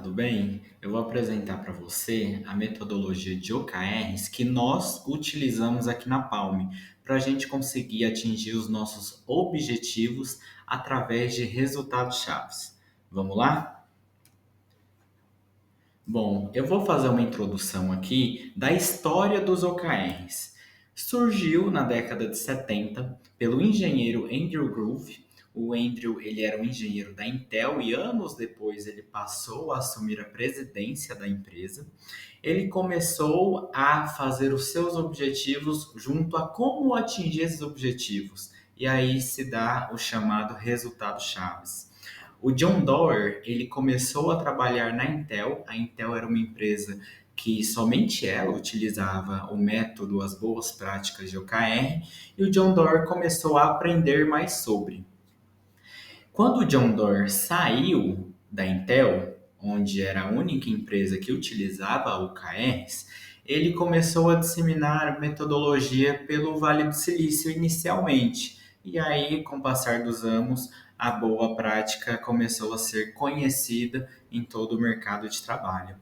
tudo bem? Eu vou apresentar para você a metodologia de OKRs que nós utilizamos aqui na Palme para a gente conseguir atingir os nossos objetivos através de resultados chaves. Vamos lá? Bom, eu vou fazer uma introdução aqui da história dos OKRs. Surgiu na década de 70 pelo engenheiro Andrew Groove. O Andrew, ele era um engenheiro da Intel e anos depois ele passou a assumir a presidência da empresa. Ele começou a fazer os seus objetivos junto a como atingir esses objetivos. E aí se dá o chamado resultado chaves. O John Doerr, ele começou a trabalhar na Intel. A Intel era uma empresa que somente ela utilizava o método, as boas práticas de OKR, e o John Doerr começou a aprender mais sobre. Quando o John Doerr saiu da Intel, onde era a única empresa que utilizava OKRs, ele começou a disseminar metodologia pelo Vale do Silício inicialmente. E aí, com o passar dos anos, a boa prática começou a ser conhecida em todo o mercado de trabalho.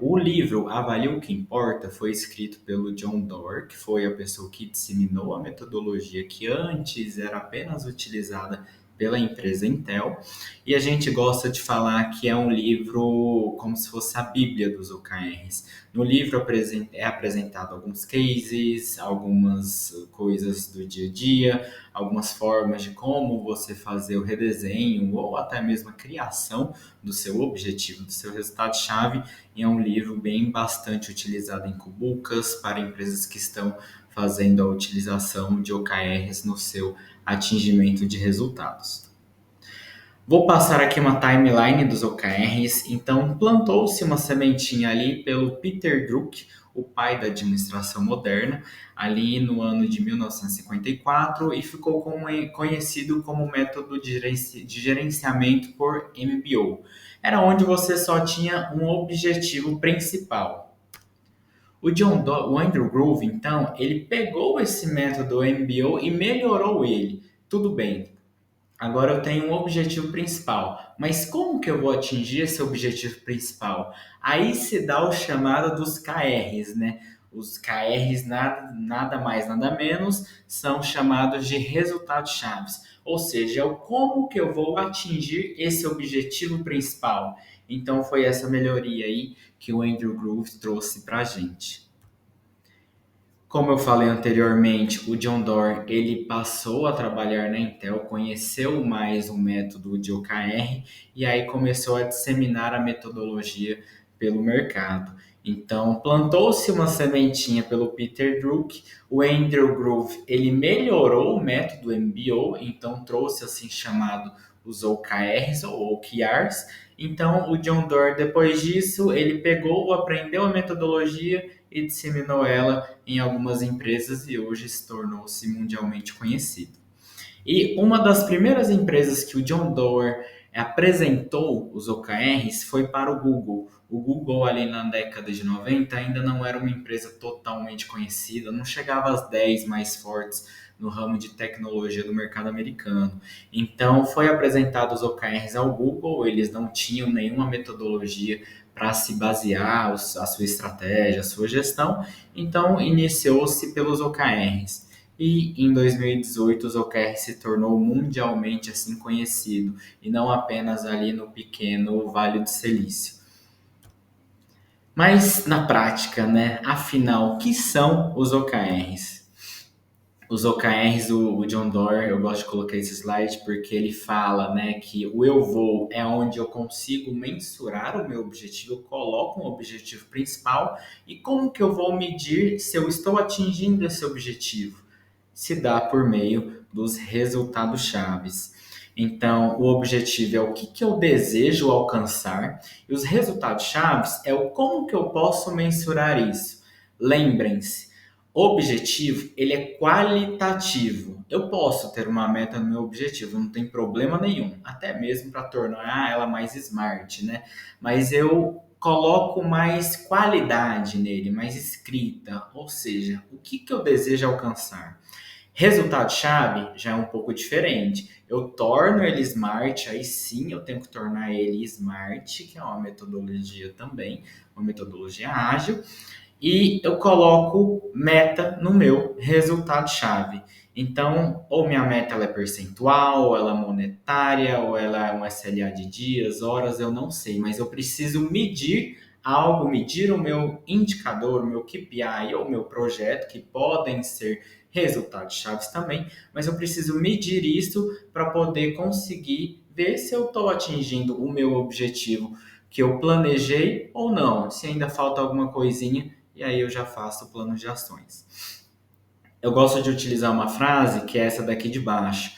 O livro Avalie o que Importa foi escrito pelo John Doerr, que foi a pessoa que disseminou a metodologia que antes era apenas utilizada pela empresa Intel, e a gente gosta de falar que é um livro como se fosse a Bíblia dos OKRs. No livro é apresentado alguns cases, algumas coisas do dia a dia, algumas formas de como você fazer o redesenho ou até mesmo a criação do seu objetivo, do seu resultado-chave, e é um livro bem bastante utilizado em Kubucas para empresas que estão fazendo a utilização de OKRs no seu atingimento de resultados. Vou passar aqui uma timeline dos OKRs. Então, plantou-se uma sementinha ali pelo Peter Drucker, o pai da administração moderna, ali no ano de 1954 e ficou conhecido como método de gerenciamento por MBO. Era onde você só tinha um objetivo principal. O Andrew Groove, então, ele pegou esse método MBO e melhorou ele. Tudo bem, agora eu tenho um objetivo principal, mas como que eu vou atingir esse objetivo principal? Aí se dá o chamado dos KRs, né? Os KRs nada mais, nada menos, são chamados de resultados chaves. Ou seja, é o como que eu vou atingir esse objetivo principal. Então foi essa melhoria aí que o Andrew Groove trouxe para a gente. Como eu falei anteriormente, o John Doerr ele passou a trabalhar na Intel, conheceu mais o método de OKR e aí começou a disseminar a metodologia pelo mercado. Então, plantou-se uma sementinha pelo Peter Drucker, o Andrew Groove ele melhorou o método MBO, então trouxe assim chamado os OKRs ou OKRs. Então, o John Doerr depois disso ele pegou, aprendeu a metodologia e disseminou ela em algumas empresas e hoje se tornou-se mundialmente conhecido. E uma das primeiras empresas que o John Doerr apresentou os OKRs foi para o Google. O Google, ali na década de 90, ainda não era uma empresa totalmente conhecida, não chegava às 10 mais fortes no ramo de tecnologia do mercado americano. Então, foi apresentado os OKRs ao Google, eles não tinham nenhuma metodologia para se basear a sua estratégia, a sua gestão, então iniciou-se pelos OKRs. E em 2018 os OKR se tornou mundialmente assim conhecido e não apenas ali no pequeno Vale do Silício. Mas na prática, né? Afinal, o que são os OKRs? Os OKRs do John Doerr, eu gosto de colocar esse slide porque ele fala, né, que o eu vou é onde eu consigo mensurar o meu objetivo, eu coloco um objetivo principal e como que eu vou medir se eu estou atingindo esse objetivo? Se dá por meio dos resultados chaves. Então, o objetivo é o que eu desejo alcançar e os resultados chaves é o como que eu posso mensurar isso. Lembrem-se, objetivo, ele é qualitativo. Eu posso ter uma meta no meu objetivo, não tem problema nenhum, até mesmo para tornar ela mais smart, né? Mas eu coloco mais qualidade nele, mais escrita, ou seja, o que eu desejo alcançar. Resultado-chave já é um pouco diferente. eu torno ele smart, aí sim eu tenho que tornar ele smart, que é uma metodologia também, uma metodologia ágil, e eu coloco meta no meu resultado-chave. Então, ou minha meta ela é percentual, ou ela é monetária, ou ela é um SLA de dias, horas, eu não sei, mas eu preciso medir algo, medir o meu indicador, o meu KPI ou o meu projeto, que podem ser resultados-chave também, mas eu preciso medir isso para poder conseguir ver se eu estou atingindo o meu objetivo que eu planejei ou não, se ainda falta alguma coisinha, e aí eu já faço o plano de ações. Eu gosto de utilizar uma frase que é essa daqui de baixo.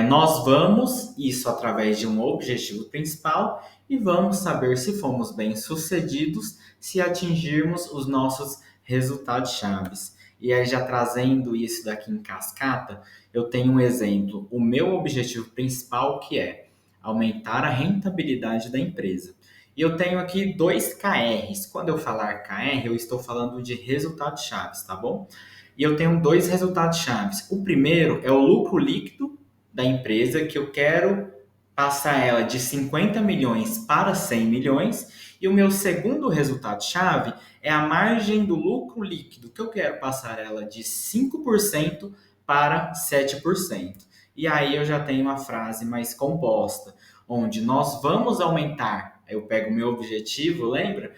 Nós vamos, isso através de um objetivo principal, e vamos saber se fomos bem-sucedidos se atingirmos os nossos resultados chaves. E aí, já trazendo isso daqui em cascata, eu tenho um exemplo. O meu objetivo principal que é aumentar a rentabilidade da empresa. E eu tenho aqui dois KRs. Quando eu falar KR, eu estou falando de resultados chaves, tá bom? E eu tenho dois resultados chaves. O primeiro é o lucro líquido da empresa, que eu quero passar ela de 50 milhões para 100 milhões. E o meu segundo resultado-chave é a margem do lucro líquido, que eu quero passar ela de 5% para 7%. E aí eu já tenho uma frase mais composta, onde nós vamos aumentar, eu pego o meu objetivo, lembra?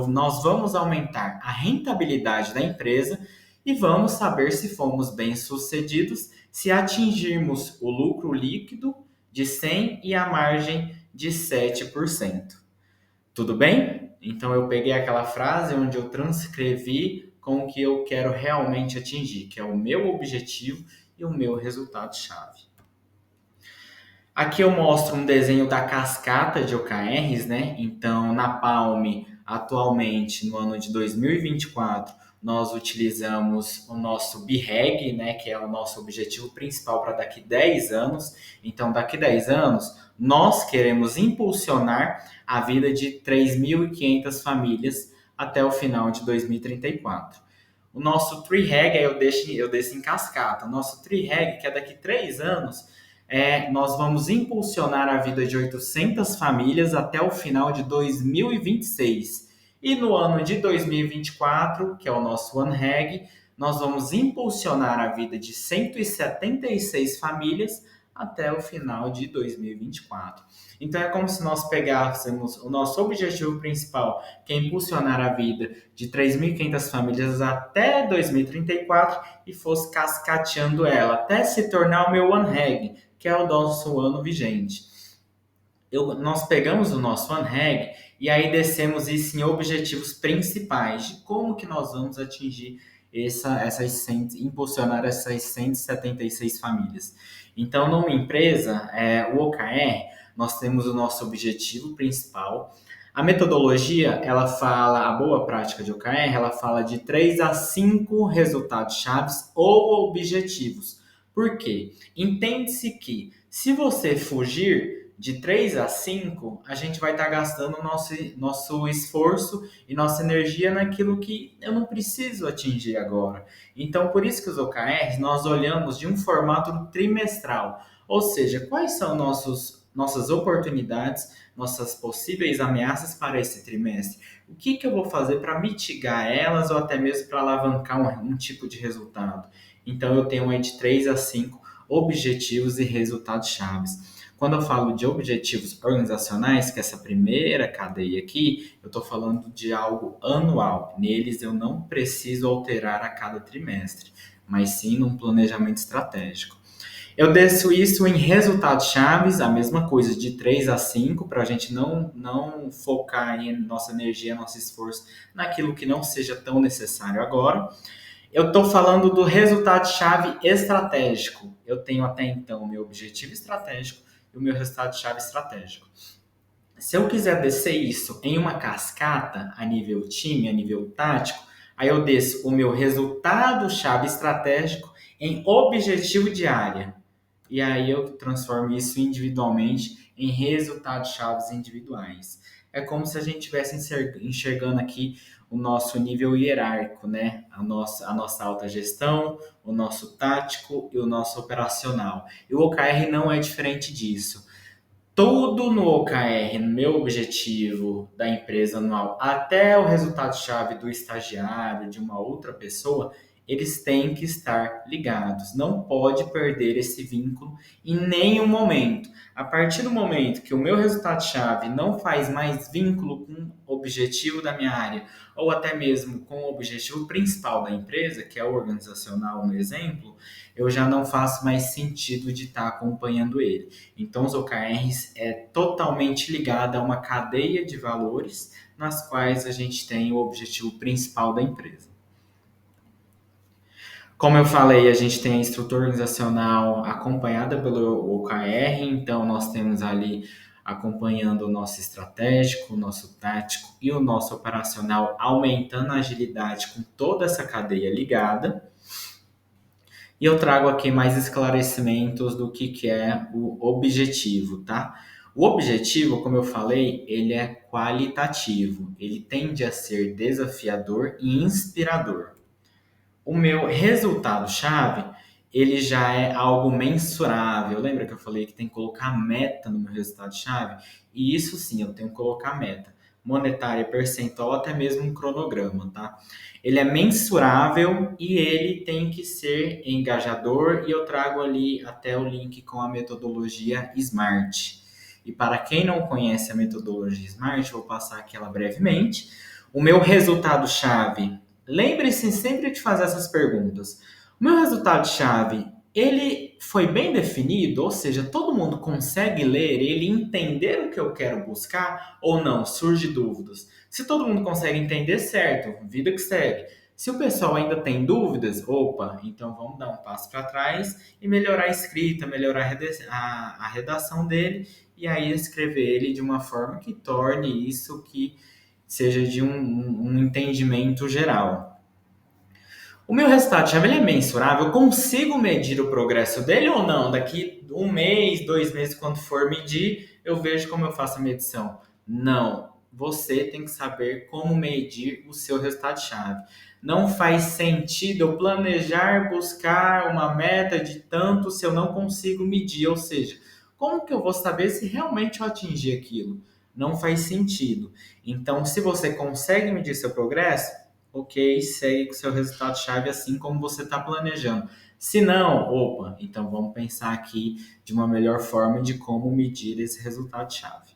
Nós vamos aumentar a rentabilidade da empresa e vamos saber se fomos bem-sucedidos se atingirmos o lucro líquido de 100 e a margem de 7%. Tudo bem? Então eu peguei aquela frase onde eu transcrevi com o que eu quero realmente atingir, que é o meu objetivo e o meu resultado-chave. Aqui eu mostro um desenho da cascata de OKRs, né? Então, na Palm, atualmente, no ano de 2024, nós utilizamos o nosso BREG, né? Que é o nosso objetivo principal para daqui 10 anos. Então, daqui 10 anos, nós queremos impulsionar a vida de 3.500 famílias até o final de 2034. O nosso TreeReg, eu deixo em cascata. O nosso TreeReg, que é daqui 3 anos, nós vamos impulsionar a vida de 800 famílias até o final de 2026. E no ano de 2024, que é o nosso OneReg, nós vamos impulsionar a vida de 176 famílias até o final de 2024. Então é como se nós pegássemos o nosso objetivo principal, que é impulsionar a vida de 3.500 famílias até 2034 e fosse cascateando ela até se tornar o meu OneReg, que é o nosso ano vigente. Nós pegamos o nosso OneReg e aí descemos isso em objetivos principais de como que nós vamos atingir impulsionar essas 176 famílias. Então, numa empresa, o OKR, nós temos o nosso objetivo principal. A metodologia, a boa prática de OKR, ela fala de 3 a 5 resultados chaves ou objetivos. Por quê? Entende-se que se você fugir de 3 a 5, a gente vai estar gastando nosso esforço e nossa energia naquilo que eu não preciso atingir agora. Então, por isso que os OKRs, nós olhamos de um formato trimestral. Ou seja, quais são nossas oportunidades, nossas possíveis ameaças para esse trimestre? O que eu vou fazer para mitigar elas ou até mesmo para alavancar um tipo de resultado? Então, eu tenho aí de 3 a 5 objetivos e resultados chaves. Quando eu falo de objetivos organizacionais, que é essa primeira cadeia aqui, eu estou falando de algo anual. Neles eu não preciso alterar a cada trimestre, mas sim num planejamento estratégico. Eu desço isso em resultados chaves, a mesma coisa, de 3 a 5, para a gente não focar em nossa energia, nosso esforço naquilo que não seja tão necessário agora. Eu estou falando do resultado-chave estratégico. Eu tenho até então o meu objetivo estratégico e o meu resultado-chave estratégico. Se eu quiser descer isso em uma cascata a nível time, a nível tático, aí eu desço o meu resultado-chave estratégico em objetivo de área. E aí eu transformo isso individualmente em resultados chaves individuais. é como se a gente estivesse enxergando aqui o nosso nível hierárquico, né? A nossa alta gestão, o nosso tático e o nosso operacional. E o OKR não é diferente disso. Tudo no OKR, no meu objetivo da empresa anual, até o resultado-chave do estagiário, de uma outra pessoa, eles têm que estar ligados. Não pode perder esse vínculo em nenhum momento. A partir do momento que o meu resultado-chave não faz mais vínculo com o objetivo da minha área, ou até mesmo com o objetivo principal da empresa, que é o organizacional no exemplo, eu já não faço mais sentido de estar acompanhando ele. Então, os OKRs é totalmente ligado a uma cadeia de valores nas quais a gente tem o objetivo principal da empresa. Como eu falei, a gente tem a estrutura organizacional acompanhada pelo OKR, então nós temos ali acompanhando o nosso estratégico, o nosso tático e o nosso operacional, aumentando a agilidade com toda essa cadeia ligada. E eu trago aqui mais esclarecimentos do que é o objetivo, tá? O objetivo, como eu falei, ele é qualitativo, ele tende a ser desafiador e inspirador. O meu resultado-chave, ele já é algo mensurável. Lembra que eu falei que tem que colocar meta no meu resultado-chave? E isso sim, eu tenho que colocar meta. Monetária, percentual, até mesmo um cronograma, tá? Ele é mensurável e ele tem que ser engajador e eu trago ali até o link com a metodologia SMART. E para quem não conhece a metodologia SMART, vou passar aqui ela brevemente. O meu resultado-chave, lembre-se sempre de fazer essas perguntas. O meu resultado-chave, ele foi bem definido? Ou seja, todo mundo consegue ler ele, entender o que eu quero buscar ou não? Surge dúvidas. Se todo mundo consegue entender, certo, vida que segue. Se o pessoal ainda tem dúvidas, opa, então vamos dar um passo para trás e melhorar a escrita, melhorar a redação dele e aí escrever ele de uma forma que torne isso que seja de um entendimento geral. O meu resultado-chave ele é mensurável? Eu consigo medir o progresso dele ou não? Daqui um mês, 2 meses, quando for medir, eu vejo como eu faço a medição. Não. Você tem que saber como medir o seu resultado-chave. Não faz sentido eu planejar buscar uma meta de tanto se eu não consigo medir. Ou seja, como que eu vou saber se realmente eu atingi aquilo? Não faz sentido. Então, se você consegue medir seu progresso, ok, segue com seu resultado-chave assim como você está planejando. Se não, opa, então vamos pensar aqui de uma melhor forma de como medir esse resultado-chave.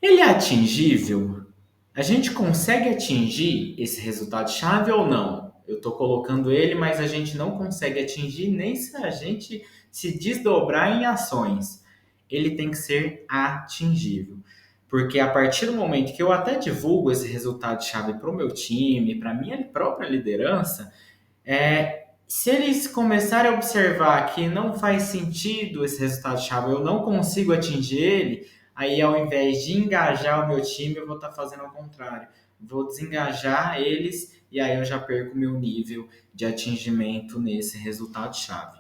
Ele é atingível? A gente consegue atingir esse resultado-chave ou não? Eu estou colocando ele, mas a gente não consegue atingir nem se a gente se desdobrar em ações. Ele tem que ser atingível. Porque a partir do momento que eu até divulgo esse resultado-chave para o meu time, para a minha própria liderança, se eles começarem a observar que não faz sentido esse resultado-chave, eu não consigo atingir ele, aí ao invés de engajar o meu time, eu vou estar fazendo ao contrário. Vou desengajar eles e aí eu já perco o meu nível de atingimento nesse resultado-chave.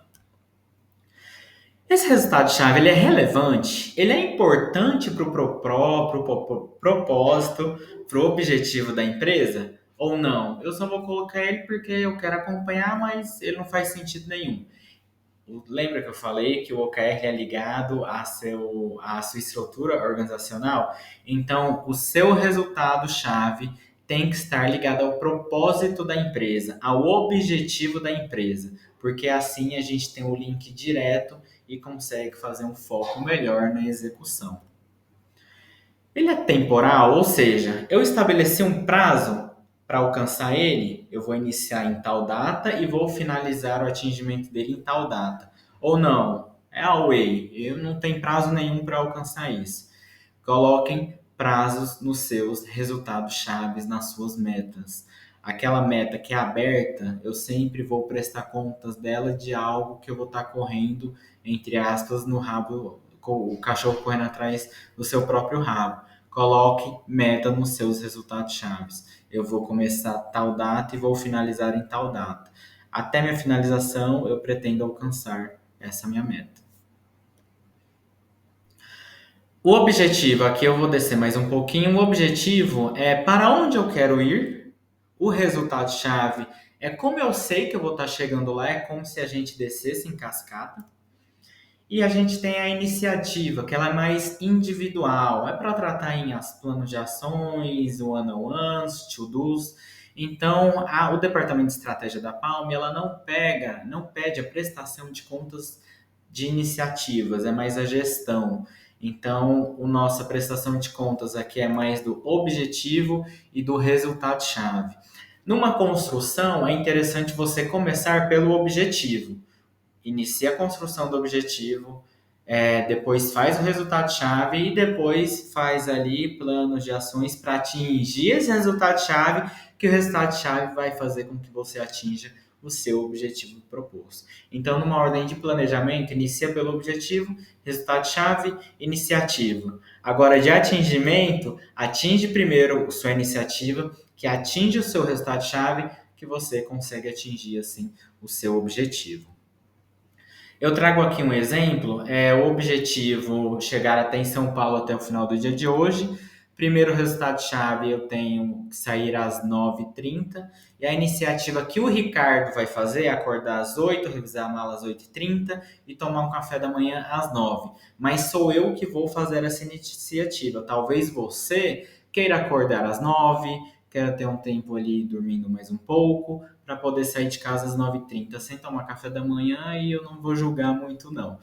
Esse resultado-chave ele é relevante, ele é importante para o próprio propósito, para o objetivo da empresa ou não? Eu só vou colocar ele porque eu quero acompanhar, mas ele não faz sentido nenhum. Lembra que eu falei que o OKR é ligado à sua estrutura organizacional? Então, o seu resultado-chave tem que estar ligado ao propósito da empresa, ao objetivo da empresa, porque assim a gente tem o link direto e consegue fazer um foco melhor na execução. Ele é temporal, ou seja, eu estabeleci um prazo para alcançar ele, eu vou iniciar em tal data e vou finalizar o atingimento dele em tal data. Ou não, é away, eu não tenho prazo nenhum para alcançar isso. Coloquem prazos nos seus resultados chaves, nas suas metas. Aquela meta que é aberta, eu sempre vou prestar contas dela de algo que eu vou estar correndo, entre aspas, no rabo, com o cachorro correndo atrás do seu próprio rabo. Coloque meta nos seus resultados chaves. Eu vou começar tal data e vou finalizar em tal data. Até minha finalização, eu pretendo alcançar essa minha meta. O objetivo, aqui eu vou descer mais um pouquinho. O objetivo é para onde eu quero ir. O resultado-chave é como eu sei que eu vou estar chegando lá, é como se a gente descesse em cascata. E a gente tem a iniciativa, que ela é mais individual, é para tratar em planos de ações, one-on-ones, to-dos. Então, o departamento de estratégia da Palme, ela não pede a prestação de contas de iniciativas, é mais a gestão. Então, a nossa prestação de contas aqui é mais do objetivo e do resultado-chave. Numa construção, é interessante você começar pelo objetivo. Inicia a construção do objetivo, depois faz o resultado-chave e depois faz ali planos de ações para atingir esse resultado-chave, que o resultado-chave vai fazer com que você atinja o seu objetivo proposto. Então, numa ordem de planejamento, inicia pelo objetivo, resultado-chave, iniciativa. Agora, de atingimento, atinge primeiro a sua iniciativa, que atinge o seu resultado-chave, que você consegue atingir, assim, o seu objetivo. Eu trago aqui um exemplo, o objetivo chegar até em São Paulo até o final do dia de hoje. Primeiro resultado-chave, eu tenho que sair às 9h30. E a iniciativa que o Ricardo vai fazer é acordar às 8h, revisar a mala às 8h30 e tomar um café da manhã às 9h. Mas sou eu que vou fazer essa iniciativa. Talvez você queira acordar às 9h, queira ter um tempo ali dormindo mais um pouco, para poder sair de casa às 9h30 sem tomar café da manhã, e eu não vou julgar muito, não.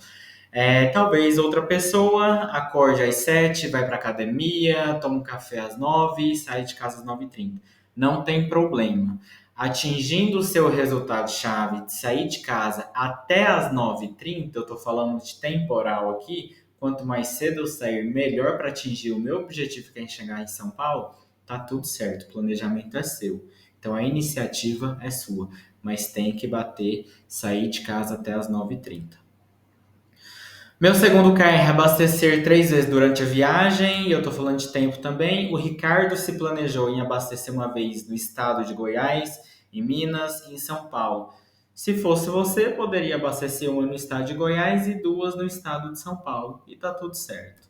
Talvez outra pessoa acorde às 7h, vai para academia, toma um café às 9h e sai de casa às 9h30. Não tem problema. Atingindo o seu resultado-chave de sair de casa até às 9h30, eu estou falando de temporal aqui, quanto mais cedo eu sair, melhor para atingir o meu objetivo, que é chegar em São Paulo, tá tudo certo, o planejamento é seu. Então a iniciativa é sua, mas tem que bater, sair de casa até as 9h30. Meu segundo KR é abastecer 3 vezes durante a viagem, e eu estou falando de tempo também. O Ricardo se planejou em abastecer uma vez no estado de Goiás, em Minas e em São Paulo. Se fosse você, poderia abastecer uma no estado de Goiás e 2 no estado de São Paulo, e tá tudo certo.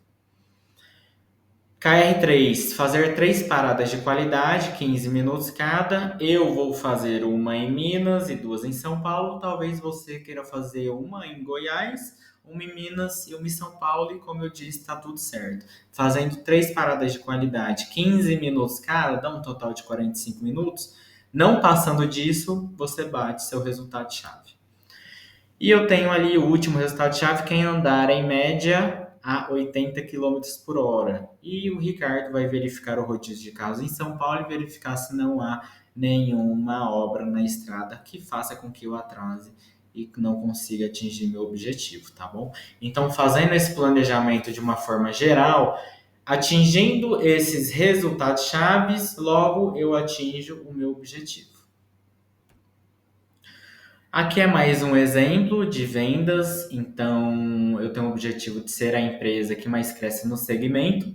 KR3, fazer 3 paradas de qualidade, 15 minutos cada. Eu vou fazer uma em Minas e 2 em São Paulo. Talvez você queira fazer uma em Goiás, uma em Minas e uma em São Paulo. E como eu disse, está tudo certo. Fazendo 3 paradas de qualidade, 15 minutos cada, dá um total de 45 minutos. Não passando disso, você bate seu resultado-chave. E eu tenho ali o último resultado-chave, que é andar em média a 80 quilômetros por hora. E o Ricardo vai verificar o rodízio de carros em São Paulo e verificar se não há nenhuma obra na estrada que faça com que eu atrase e não consiga atingir meu objetivo, tá bom? Então, fazendo esse planejamento de uma forma geral, atingindo esses resultados chaves, logo eu atinjo o meu objetivo. Aqui é mais um exemplo de vendas. Então, eu tenho o objetivo de ser a empresa que mais cresce no segmento,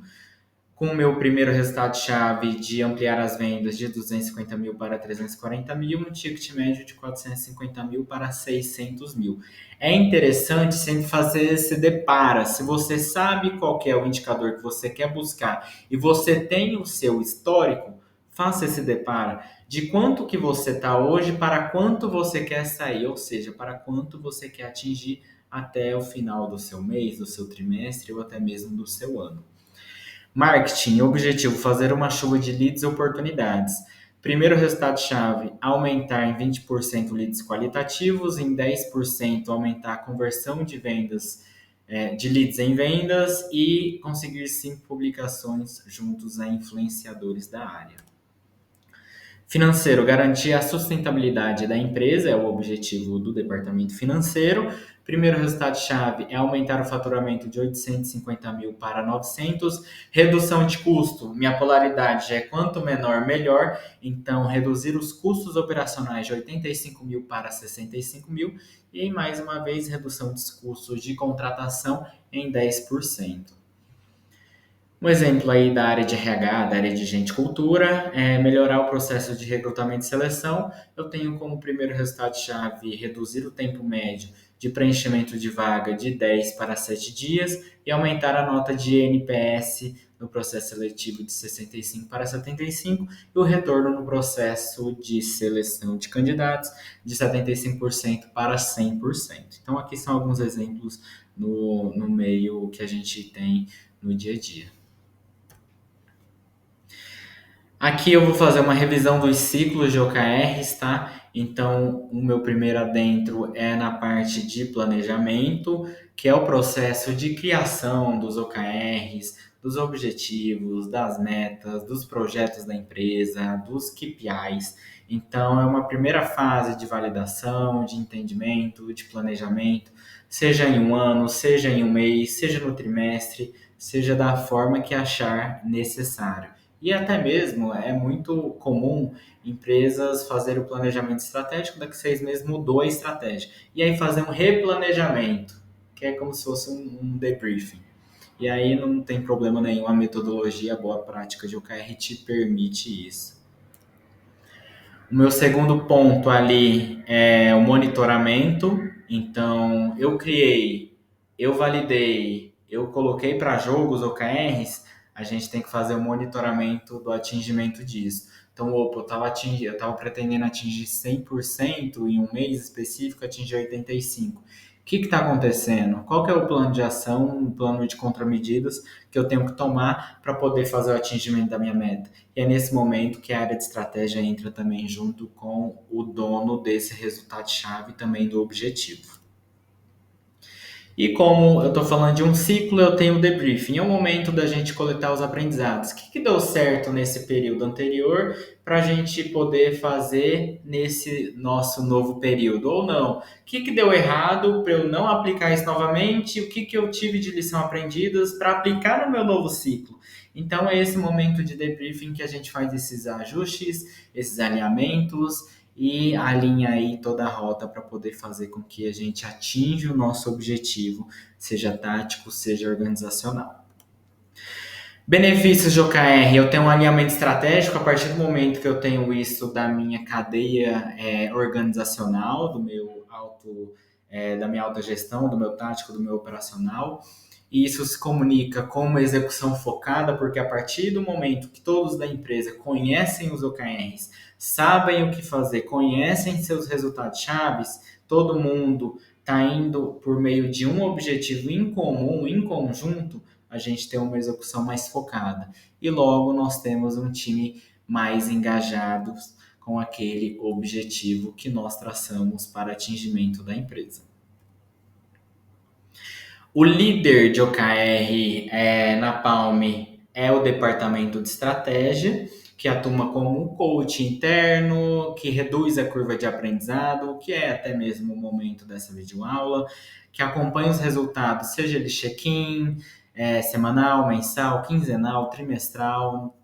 com o meu primeiro resultado-chave de ampliar as vendas de 250 mil para 340 mil, um ticket médio de 450 mil para 600 mil. É interessante sempre fazer esse depara. Se você sabe qual que é o indicador que você quer buscar e você tem o seu histórico, faça esse depara de quanto que você está hoje para quanto você quer sair, ou seja, para quanto você quer atingir até o final do seu mês, do seu trimestre ou até mesmo do seu ano. Marketing, objetivo, fazer uma chuva de leads e oportunidades. Primeiro resultado-chave, aumentar em 20% leads qualitativos, em 10% aumentar a conversão de vendas, de leads em vendas e conseguir 5 publicações juntos a influenciadores da área. Financeiro, garantir a sustentabilidade da empresa é o objetivo do departamento financeiro. Primeiro resultado-chave é aumentar o faturamento de 850 mil para 900. Redução de custo, minha polaridade é quanto menor, melhor. Então, reduzir os custos operacionais de 85 mil para 65 mil. E, mais uma vez, redução dos custos de contratação em 10%. Um exemplo aí da área de RH, da área de gente e cultura, é melhorar o processo de recrutamento e seleção. Eu tenho como primeiro resultado-chave reduzir o tempo médio de preenchimento de vaga de 10 para 7 dias e aumentar a nota de NPS no processo seletivo de 65 para 75 e o retorno no processo de seleção de candidatos de 75% para 100%. Então, aqui são alguns exemplos no meio que a gente tem no dia a dia. Aqui eu vou fazer uma revisão dos ciclos de OKRs, tá? Então, o meu primeiro adentro é na parte de planejamento, que é o processo de criação dos OKRs, dos objetivos, das metas, dos projetos da empresa, dos KPIs. Então, é uma primeira fase de validação, de entendimento, de planejamento, seja em um ano, seja em um mês, seja no trimestre, seja da forma que achar necessário. E até mesmo é muito comum empresas fazerem o planejamento estratégico, daqui a 6 meses mudou a estratégia. E aí fazer um replanejamento, que é como se fosse um debriefing. E aí não tem problema nenhum, a metodologia, a boa prática de OKR te permite isso. O meu segundo ponto ali é o monitoramento. Então, eu validei, eu coloquei para jogo os OKRs, a gente tem que fazer o monitoramento do atingimento disso. Então, opa, eu estava pretendendo atingir 100% em um mês específico, atingir 85%. O que está acontecendo? Qual que é o plano de ação, o plano de contramedidas que eu tenho que tomar para poder fazer o atingimento da minha meta? E é nesse momento que a área de estratégia entra também junto com o dono desse resultado-chave também do objetivo. E como eu estou falando de um ciclo, eu tenho o debriefing. É o momento da gente coletar os aprendizados. O que deu certo nesse período anterior para a gente poder fazer nesse nosso novo período? Ou não? O que deu errado para eu não aplicar isso novamente? O que eu tive de lição aprendidas para aplicar no meu novo ciclo? Então, é esse momento de debriefing que a gente faz esses ajustes, esses alinhamentos e alinha aí toda a rota para poder fazer com que a gente atinja o nosso objetivo, seja tático, seja organizacional. Benefícios de OKR, eu tenho um alinhamento estratégico a partir do momento que eu tenho isso da minha cadeia organizacional, da minha autogestão, do meu tático, do meu operacional. E isso se comunica com uma execução focada, porque a partir do momento que todos da empresa conhecem os OKRs, sabem o que fazer, conhecem seus resultados chaves, todo mundo está indo por meio de um objetivo em comum, em conjunto, a gente tem uma execução mais focada. E logo nós temos um time mais engajado com aquele objetivo que nós traçamos para atingimento da empresa. O líder de OKR na Palm é o departamento de estratégia, que atua como um coach interno, que reduz a curva de aprendizado, que é até mesmo o momento dessa videoaula, que acompanha os resultados, seja de check-in, semanal, mensal, quinzenal, trimestral,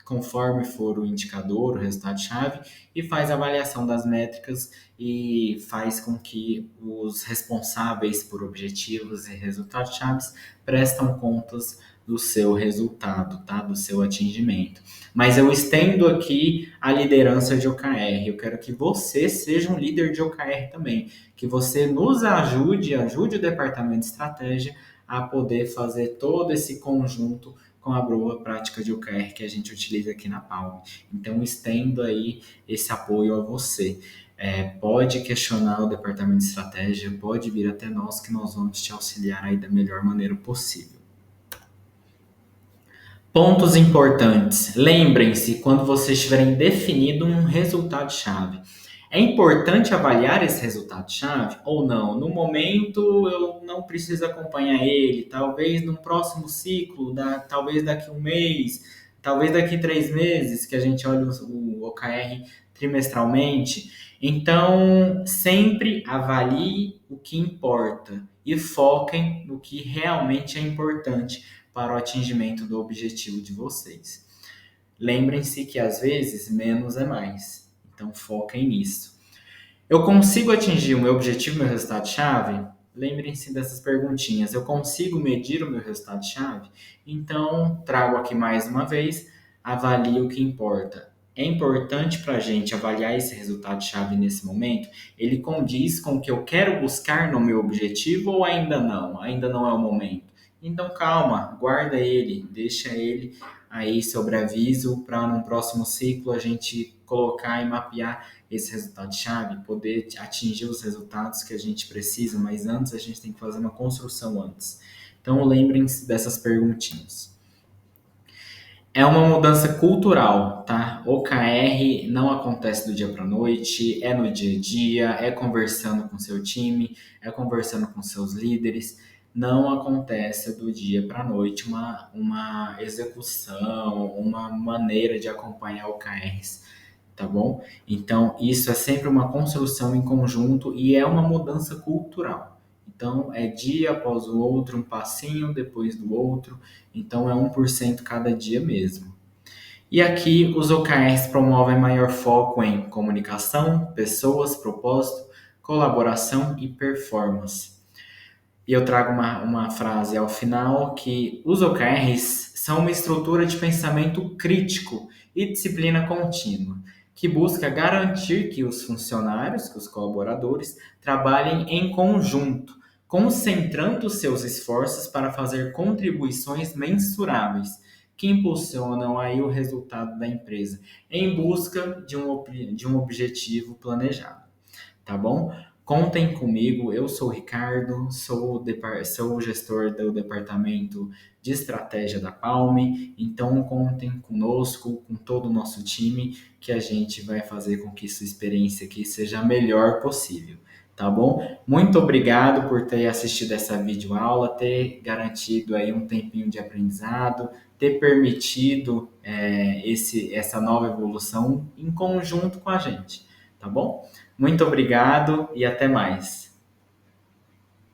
conforme for o indicador, o resultado-chave, e faz a avaliação das métricas e faz com que os responsáveis por objetivos e resultados-chaves prestam contas do seu resultado, tá? Do seu atingimento. Mas eu estendo aqui a liderança de OKR. Eu quero que você seja um líder de OKR também, que você nos ajude o departamento de estratégia a poder fazer todo esse conjunto com a boa prática de OKR que a gente utiliza aqui na Palm. Então, estendo aí esse apoio a você. Pode questionar o departamento de estratégia, pode vir até nós que nós vamos te auxiliar aí da melhor maneira possível. Pontos importantes. Lembrem-se, quando vocês tiverem definido um resultado-chave, é importante avaliar esse resultado-chave ou não? No momento, eu não preciso acompanhar ele. Talvez no próximo ciclo, talvez daqui um mês, talvez daqui 3 meses, que a gente olha o OKR trimestralmente. Então, sempre avalie o que importa e foquem no que realmente é importante para o atingimento do objetivo de vocês. Lembrem-se que às vezes menos é mais. Então foquem nisso. Eu consigo atingir o meu objetivo, meu resultado-chave? Lembrem-se dessas perguntinhas. Eu consigo medir o meu resultado-chave? Então trago aqui mais uma vez, avalie o que importa. é importante para a gente avaliar esse resultado-chave nesse momento? Ele condiz com o que eu quero buscar no meu objetivo ou ainda não? Ainda não é o momento. Então calma, guarda ele, deixa ele aí sobre aviso para no próximo ciclo a gente colocar e mapear esse resultado-chave, poder atingir os resultados que a gente precisa, mas antes a gente tem que fazer uma construção antes. Então lembrem-se dessas perguntinhas. É uma mudança cultural, tá? OKR não acontece do dia para a noite, é no dia a dia, é conversando com seu time, é conversando com seus líderes. Não acontece do dia para a noite uma execução, uma maneira de acompanhar OKRs, tá bom? Então, isso é sempre uma construção em conjunto e é uma mudança cultural. Então, é dia após o outro, um passinho depois do outro. Então, é 1% cada dia mesmo. E aqui, os OKRs promovem maior foco em comunicação, pessoas, propósito, colaboração e performance. E eu trago uma frase ao final que os OKRs são uma estrutura de pensamento crítico e disciplina contínua, que busca garantir que os funcionários, que os colaboradores, trabalhem em conjunto, concentrando seus esforços para fazer contribuições mensuráveis, que impulsionam aí o resultado da empresa, em busca de um objetivo planejado, tá bom? Contem comigo, eu sou o Ricardo, sou o gestor do departamento de estratégia da Palme, então contem conosco, com todo o nosso time, que a gente vai fazer com que sua experiência aqui seja a melhor possível, tá bom? Muito obrigado por ter assistido essa videoaula, ter garantido aí um tempinho de aprendizado, ter permitido essa nova evolução em conjunto com a gente, tá bom? Muito obrigado e até mais.